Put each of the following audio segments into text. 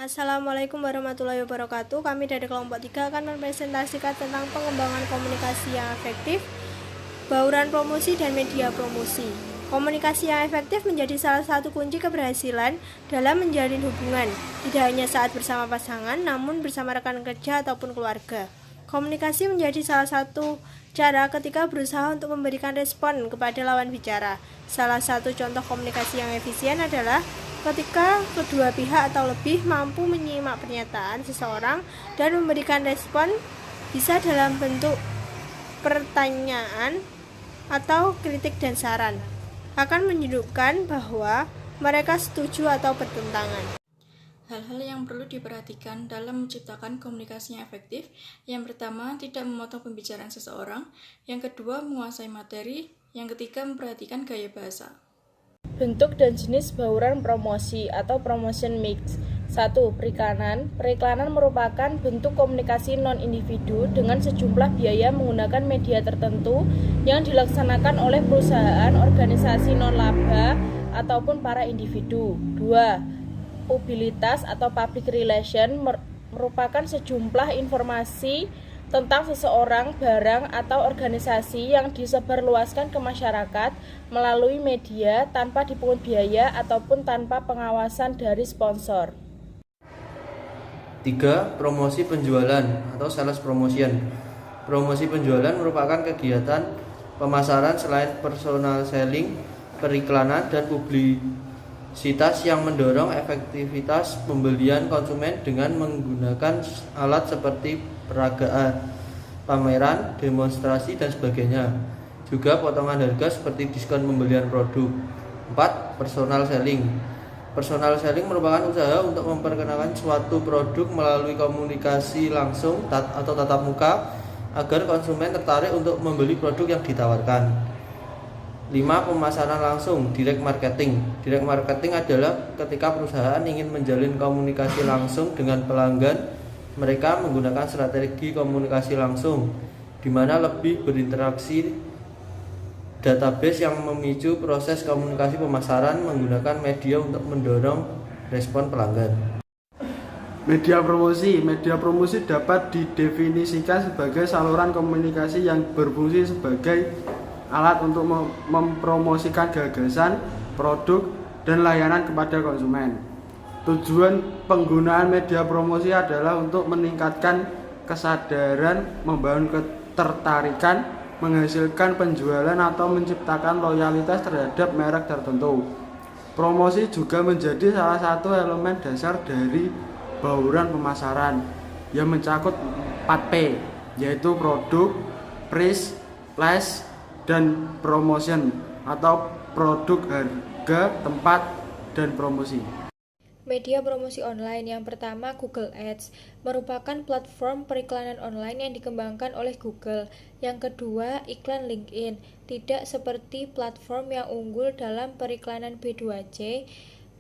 Assalamualaikum warahmatullahi wabarakatuh. Kami dari kelompok 3 akan mempresentasikan tentang pengembangan komunikasi yang efektif, bauran promosi dan media promosi. Komunikasi yang efektif menjadi salah satu kunci keberhasilan dalam menjalin hubungan, tidak hanya saat bersama pasangan, namun bersama rekan kerja ataupun keluarga. Komunikasi menjadi salah satu cara ketika berusaha untuk memberikan respon kepada lawan bicara. Salah satu contoh komunikasi yang efisien adalah ketika kedua pihak atau lebih mampu menyimak pernyataan seseorang dan memberikan respon, bisa dalam bentuk pertanyaan atau kritik dan saran, akan menunjukkan bahwa mereka setuju atau bertentangan. Hal-hal yang perlu diperhatikan dalam menciptakan komunikasi yang efektif. Yang pertama, tidak memotong pembicaraan seseorang. Yang kedua, menguasai materi. Yang ketiga, memperhatikan gaya bahasa. Bentuk dan jenis bauran promosi atau promotion mix. 1. Periklanan. Periklanan merupakan bentuk komunikasi non-individu dengan sejumlah biaya menggunakan media tertentu yang dilaksanakan oleh perusahaan, organisasi non-laba, ataupun para individu. 2. Publisitas atau public relation merupakan sejumlah informasi tentang seseorang, barang, atau organisasi yang disebarluaskan ke masyarakat melalui media tanpa dipungut biaya ataupun tanpa pengawasan dari sponsor. 3. Promosi penjualan atau sales promotion. Promosi penjualan merupakan kegiatan pemasaran selain personal selling, periklanan, dan publisitas yang mendorong efektivitas pembelian konsumen dengan menggunakan alat seperti peragaan, pameran, demonstrasi, dan sebagainya. Juga potongan harga seperti diskon pembelian produk. 4. Personal selling. Personal selling merupakan usaha untuk memperkenalkan suatu produk melalui komunikasi langsung atau tatap muka agar konsumen tertarik untuk membeli produk yang ditawarkan. 5. Pemasaran langsung, direct marketing. Direct marketing adalah ketika perusahaan ingin menjalin komunikasi langsung dengan pelanggan. Mereka menggunakan strategi komunikasi langsung, di mana lebih berinteraksi database yang memicu proses komunikasi pemasaran menggunakan media untuk mendorong respon pelanggan. Media promosi dapat didefinisikan sebagai saluran komunikasi yang berfungsi sebagai alat untuk mempromosikan gagasan, produk, dan layanan kepada konsumen. Tujuan penggunaan media promosi adalah untuk meningkatkan kesadaran, membangun ketertarikan, menghasilkan penjualan, atau menciptakan loyalitas terhadap merek tertentu. Promosi juga menjadi salah satu elemen dasar dari bauran pemasaran yang mencakup 4P, yaitu produk, price, place, dan promotion atau produk, harga, tempat, dan promosi. Media promosi online. Yang pertama, Google Ads merupakan platform periklanan online yang dikembangkan oleh Google. Yang kedua, iklan LinkedIn. Tidak seperti platform yang unggul dalam periklanan B2C,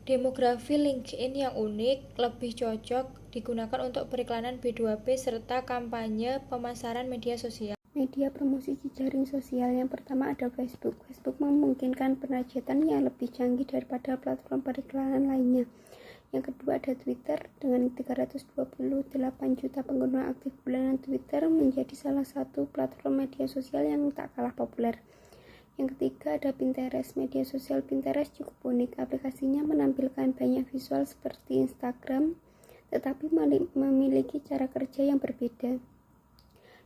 demografi LinkedIn yang unik lebih cocok digunakan untuk periklanan B2B serta kampanye pemasaran media sosial. Media promosi jejaring sosial. Yang pertama ada Facebook. Facebook memungkinkan penerjematan yang lebih canggih daripada platform periklanan lainnya. Yang kedua ada Twitter dengan 328 juta pengguna aktif bulanan. Twitter menjadi salah satu platform media sosial yang tak kalah populer. Yang ketiga ada Pinterest. Media sosial Pinterest cukup unik. Aplikasinya menampilkan banyak visual seperti Instagram, tetapi memiliki cara kerja yang berbeda.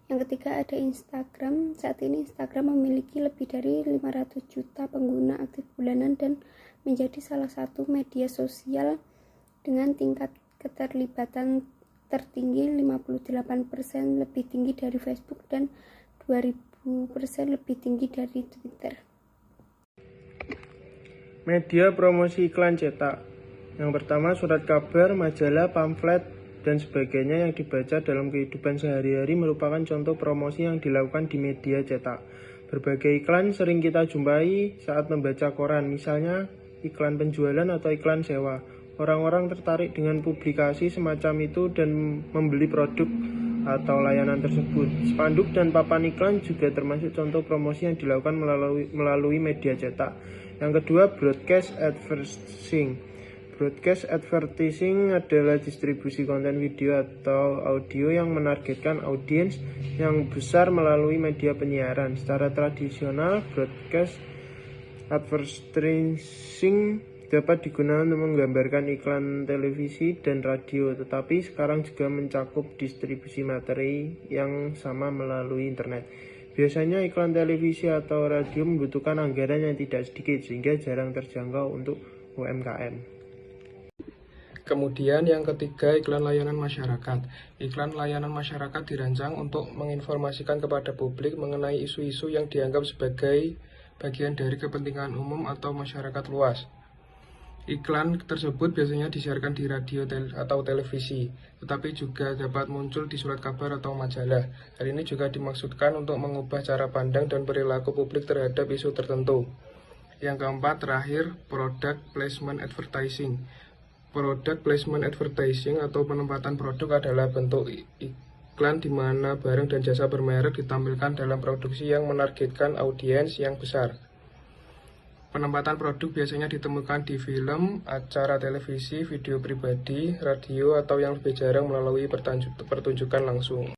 Yang ketiga ada Instagram. Saat ini Instagram memiliki lebih dari 500 juta pengguna aktif bulanan dan menjadi salah satu media sosial dengan tingkat keterlibatan tertinggi, 58% lebih tinggi dari Facebook dan 2000% lebih tinggi dari Twitter. Media promosi iklan cetak. Yang pertama surat kabar, majalah, pamflet, dan sebagainya yang dibaca dalam kehidupan sehari-hari merupakan contoh promosi yang dilakukan di media cetak. Berbagai iklan sering kita jumpai saat membaca koran, misalnya iklan penjualan atau iklan sewa. Orang-orang tertarik dengan publikasi semacam itu dan membeli produk atau layanan tersebut. Spanduk dan papan iklan juga termasuk contoh promosi yang dilakukan melalui media cetak. Yang kedua, broadcast advertising. Broadcast advertising adalah distribusi konten video atau audio yang menargetkan audiens yang besar melalui media penyiaran. Secara tradisional, broadcast advertising dapat digunakan untuk menggambarkan iklan televisi dan radio, tetapi sekarang juga mencakup distribusi materi yang sama melalui internet. Biasanya iklan televisi atau radio membutuhkan anggaran yang tidak sedikit sehingga jarang terjangkau untuk UMKM. Kemudian yang ketiga, iklan layanan masyarakat. Iklan layanan masyarakat dirancang untuk menginformasikan kepada publik mengenai isu-isu yang dianggap sebagai bagian dari kepentingan umum atau masyarakat luas. Iklan tersebut biasanya disiarkan di radio atau televisi, tetapi juga dapat muncul di surat kabar atau majalah. Hal ini juga dimaksudkan untuk mengubah cara pandang dan perilaku publik terhadap isu tertentu. Yang keempat, terakhir, product placement advertising. Product placement advertising atau penempatan produk adalah bentuk iklan di mana barang dan jasa bermerek ditampilkan dalam produksi yang menargetkan audiens yang besar. Penempatan produk biasanya ditemukan di film, acara televisi, video pribadi, radio, atau yang lebih jarang melalui pertunjukan langsung.